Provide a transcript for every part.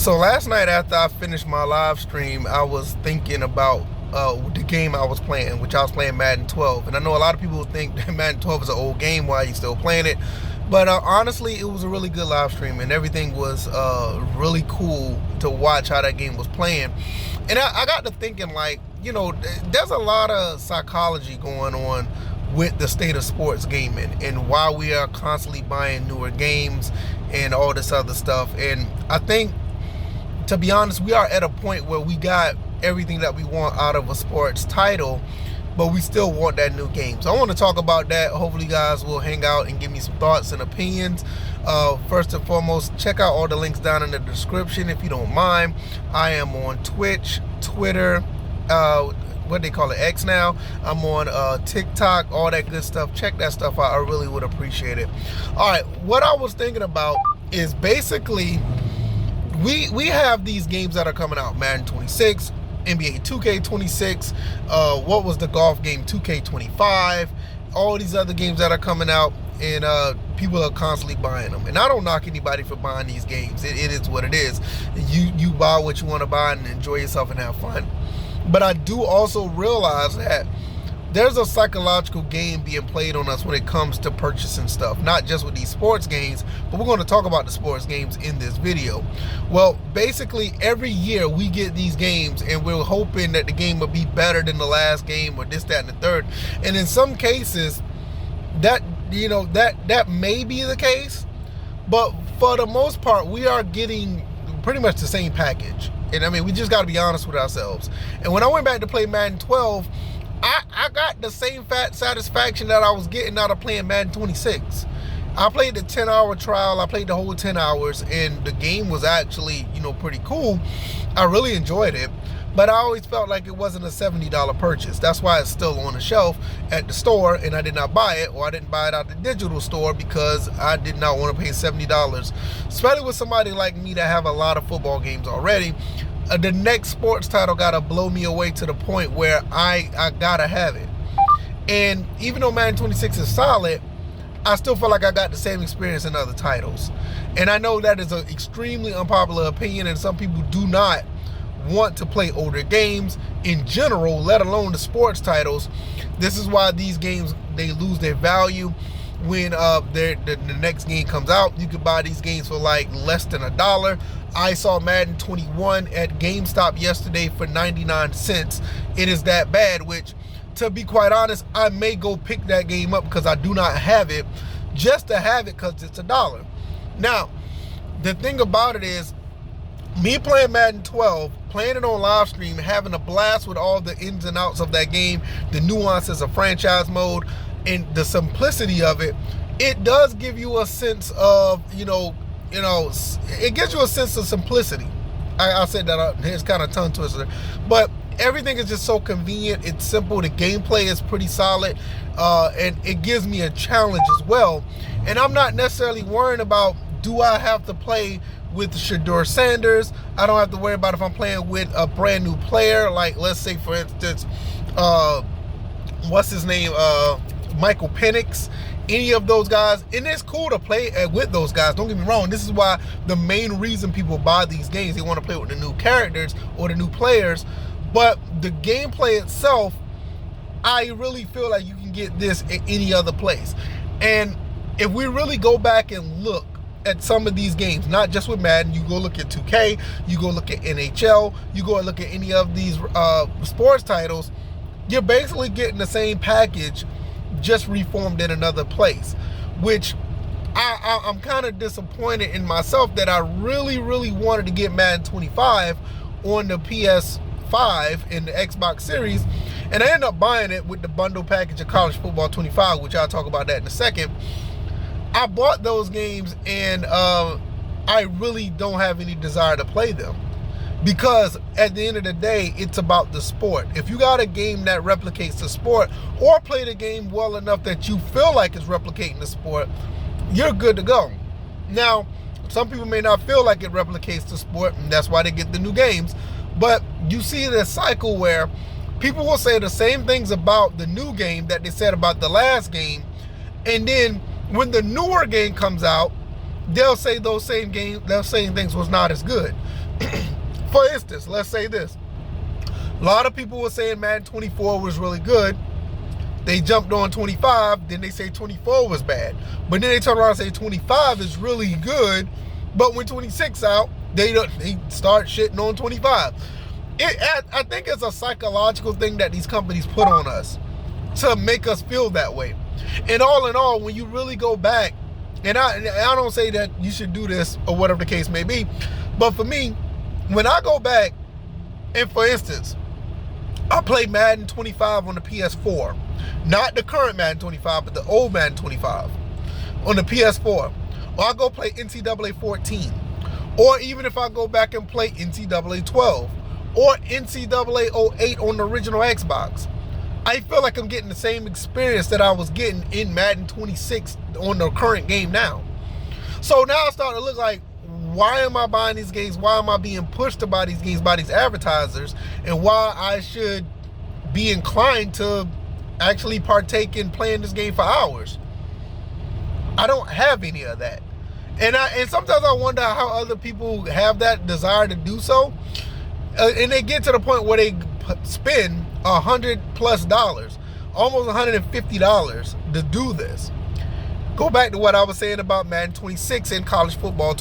So last night after I finished my live stream, I was thinking about the game I was playing, which I was playing Madden 12. And I know a lot of people think that Madden 12 is an old game. Why are you still playing it? But honestly, it was a really good live stream, and everything was really cool to watch how that game was playing. And I got to thinking, like, you know, there's a lot of psychology going on with the state of sports gaming and why we are constantly buying newer games and all this other stuff. And I think, to be honest, we are at a point where we got everything that we want out of a sports title, but we still want that new game. So I want to talk about that. Hopefully you guys will hang out and give me some thoughts and opinions. First and foremost, check out all the links down in the description if you don't mind. I am on Twitch, Twitter, what they call it, X now. I'm on TikTok, all that good stuff. Check that stuff out. I really would appreciate it. All right, what I was thinking about is basically we have these games that are coming out: Madden 26, NBA 2K26, what was the golf game, 2K25, all these other games that are coming out, and people are constantly buying them. And I don't knock anybody for buying these games. It is what it is. You buy what you want to buy and enjoy yourself and have fun. But I do also realize that there's a psychological game being played on us when it comes to purchasing stuff, not just with these sports games, but we're going to talk about the sports games in this video. Well, basically every year we get these games and we're hoping that the game will be better than the last game or this, that, and the third. And in some cases, that may be the case, but for the most part, we are getting pretty much the same package. And I mean, we just got to be honest with ourselves. And when I went back to play Madden 12, I got the same satisfaction that I was getting out of playing Madden 26. I played the 10-hour trial. I played the whole 10 hours, and the game was actually, pretty cool. I really enjoyed it, but I always felt like it wasn't a $70 purchase. That's why it's still on the shelf at the store, and I did not buy it, or I didn't buy it out the digital store because I did not want to pay $70, especially with somebody like me that have a lot of football games already. The next sports title gotta blow me away to the point where I gotta have it. And even though Madden 26 is solid, I still feel like I got the same experience in other titles. And I know that is an extremely unpopular opinion, and some people do not want to play older games in general, let alone the sports titles. This is why these games, they lose their value when the next game comes out. You could buy these games for like less than $1. I saw Madden 21 at GameStop yesterday for 99 cents. It is that bad, which, to be quite honest, I may go pick that game up because I do not have it, just to have it because it's $1. Now, the thing about it is, me playing Madden 12, playing it on live stream, having a blast with all the ins and outs of that game, the nuances of franchise mode, and the simplicity of it, it does give you a sense of, it gives you a sense of simplicity. I said that, it's kind of tongue twister, but everything is just so convenient. It's simple. The gameplay is pretty solid, and it gives me a challenge as well. And I'm not necessarily worrying about, do I have to play with Shedeur Sanders? I don't have to worry about if I'm playing with a brand new player, like, let's say, for instance, what's his name, Michael Penix, any of those guys. And it's cool to play with those guys, don't get me wrong. This is why the main reason people buy these games, they want to play with the new characters or the new players. But the gameplay itself, I really feel like you can get this in any other place. And if we really go back and look at some of these games, not just with Madden, you go look at 2K, you go look at NHL, you go and look at any of these sports titles, you're basically getting the same package, just reformed in another place, which I'm kind of disappointed in myself that I really wanted to get Madden 25 on the PS5 and the Xbox Series, and I ended up buying it with the bundle package of College Football 25, which I'll talk about that in a second. I bought those games, and I really don't have any desire to play them, because at the end of the day, it's about the sport. If you got a game that replicates the sport, or play the game well enough that you feel like it's replicating the sport, you're good to go. Now, some people may not feel like it replicates the sport, and that's why they get the new games. But you see this cycle where people will say the same things about the new game that they said about the last game, and then when the newer game comes out, they'll say those same things was not as good. For instance, let's say this. A lot of people were saying Madden 24 was really good. They jumped on 25, then they say 24 was bad. But then they turn around and say 25 is really good, but when 26 out, they start shitting on 25. I think it's a psychological thing that these companies put on us to make us feel that way. And all in all, when you really go back, and I don't say that you should do this or whatever the case may be, but for me, when I go back, and for instance, I played Madden 25 on the PS4. Not the current Madden 25, but the old Madden 25 on the PS4. Or I go play NCAA 14. Or even if I go back and play NCAA 12. Or NCAA 08 on the original Xbox. I feel like I'm getting the same experience that I was getting in Madden 26 on the current game now. So now I start to look like, why am I buying these games? Why am I being pushed to buy these games by these advertisers? And why I should be inclined to actually partake in playing this game for hours? I don't have any of that. And sometimes I wonder how other people have that desire to do so. And they get to the point where they spend $100+, almost $150 to do this. Go back to what I was saying about Madden 26 and college football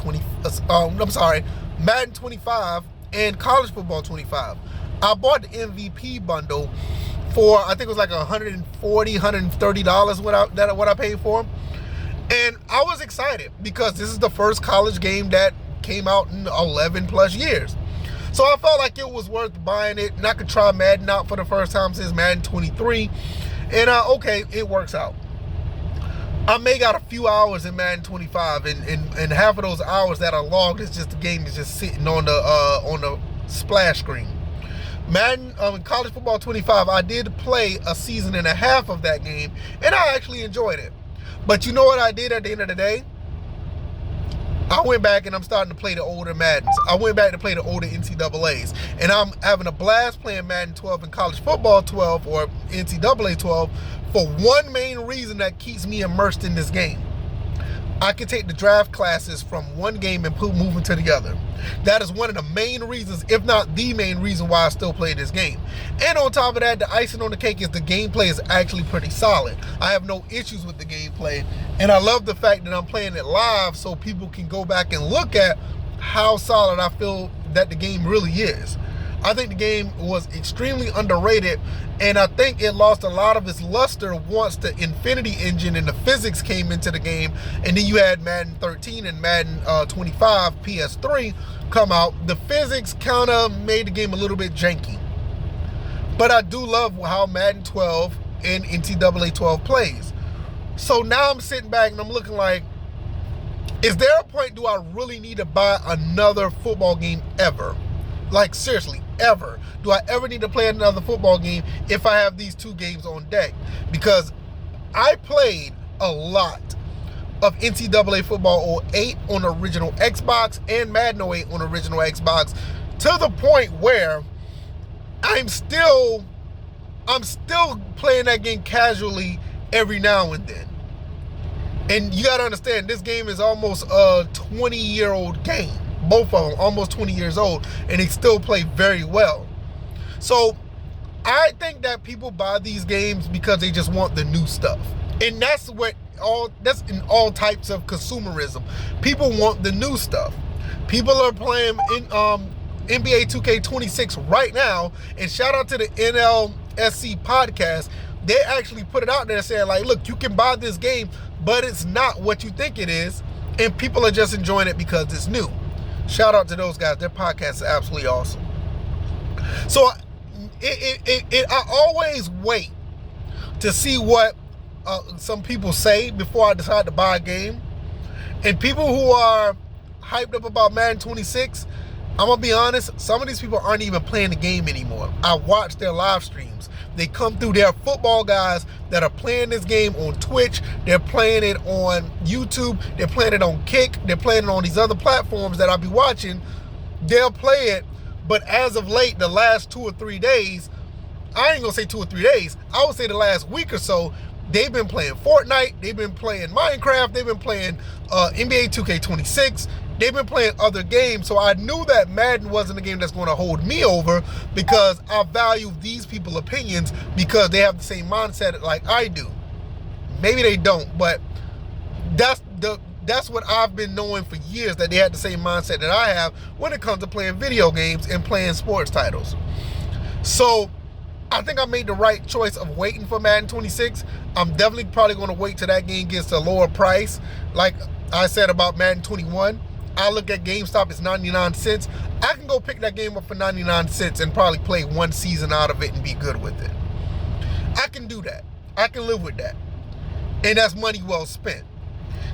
Madden 25 and college football 25. I bought the MVP bundle for, I think it was like $140, $130 what I paid for them. And I was excited because this is the first college game that came out in 11+ years. So I felt like it was worth buying it, and I could try Madden out for the first time since Madden 23. And okay, it works out. I may got a few hours in Madden 25, and half of those hours that are logged is just the game is just sitting on the splash screen. Madden College Football 25, I did play a season and a half of that game, and I actually enjoyed it. But you know what I did at the end of the day? I went back and I'm starting to play the older Maddens. I went back to play the older NCAAs. And I'm having a blast playing Madden 12 and College Football 12 or NCAA 12 for one main reason that keeps me immersed in this game. I can take the draft classes from one game and move them to the other. That is one of the main reasons, if not the main reason, why I still play this game. And on top of that, the icing on the cake is the gameplay is actually pretty solid. I have no issues with the gameplay. And I love the fact that I'm playing it live so people can go back and look at how solid I feel that the game really is. I think the game was extremely underrated, and I think it lost a lot of its luster once the Infinity Engine and the physics came into the game, and then you had Madden 13 and Madden 25 PS3 come out. The physics kind of made the game a little bit janky. But I do love how Madden 12 and NCAA 12 plays. So now I'm sitting back and I'm looking like, is there a point do I really need to buy another football game ever? Like, seriously, ever. Do I ever need to play another football game if I have these two games on deck? Because I played a lot of NCAA Football 08 on the original Xbox and Madden 08 on the original Xbox, to the point where I'm still playing that game casually every now and then. And you got to understand, this game is almost a 20-year-old game. Both of them almost 20 years old, and they still play very well. So I think that people buy these games because they just want the new stuff. And that's in all types of consumerism. People want the new stuff. People are playing in NBA 2K26 right now, and shout out to the NLSC podcast. They actually put it out there saying, like, look, you can buy this game, but it's not what you think it is, and people are just enjoying it because it's new. Shout out to those guys. Their podcast is absolutely awesome. So I always wait to see what some people say before I decide to buy a game. And people who are hyped up about Madden 26, I'm going to be honest, some of these people aren't even playing the game anymore. I watch their live streams. They come through. Their football guys that are playing this game on Twitch. They're playing it on YouTube. They're playing it on Kick. They're playing it on these other platforms that I'll be watching. They'll play it. But as of late, the last 2 or 3 days, I ain't going to say 2 or 3 days. I would say the last week or so, they've been playing Fortnite. They've been playing Minecraft. They've been playing NBA 2K26. they've been playing other games, so I knew that Madden wasn't a game that's going to hold me over, because I value these people's opinions because they have the same mindset like I do. Maybe they don't, but that's what I've been knowing for years, that they had the same mindset that I have when it comes to playing video games and playing sports titles. So I think I made the right choice of waiting for Madden 26. I'm definitely probably going to wait till that game gets a lower price. Like I said about Madden 21, I look at GameStop, it's 99 cents. I can go pick that game up for 99 cents and probably play one season out of it and be good with it. I can do that. I can live with that. And that's money well spent.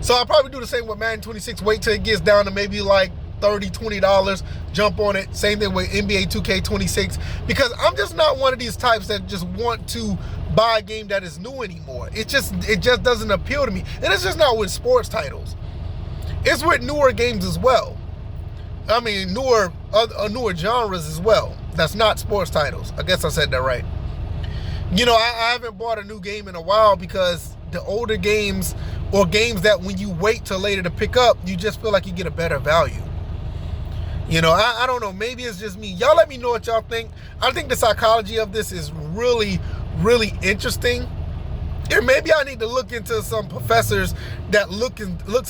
So I'll probably do the same with Madden 26. Wait till it gets down to maybe like $30, $20. Jump on it. Same thing with NBA 2K26. Because I'm just not one of these types that just want to buy a game that is new anymore. It just doesn't appeal to me. And it's just not with sports titles. It's with newer games as well. I mean, newer genres as well. That's not sports titles. I guess I said that right. You know, I haven't bought a new game in a while because the older games, or games that when you wait till later to pick up, you just feel like you get a better value. You know, I don't know. Maybe it's just me. Y'all let me know what y'all think. I think the psychology of this is really, really interesting. And maybe I need to look into some professors that looks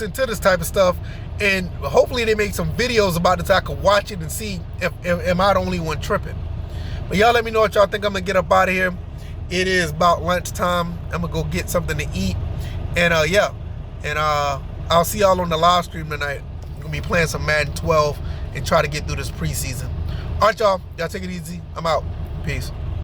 into this type of stuff, and hopefully they make some videos about it so I can watch it and see if am I the only one tripping. But y'all let me know what y'all think. I'm gonna get up out of here. It is about lunchtime. I'm gonna go get something to eat, and yeah, and I'll see y'all on the live stream tonight. I'm gonna be playing some Madden 12 and try to get through this preseason. All right, y'all take it easy. I'm out. Peace.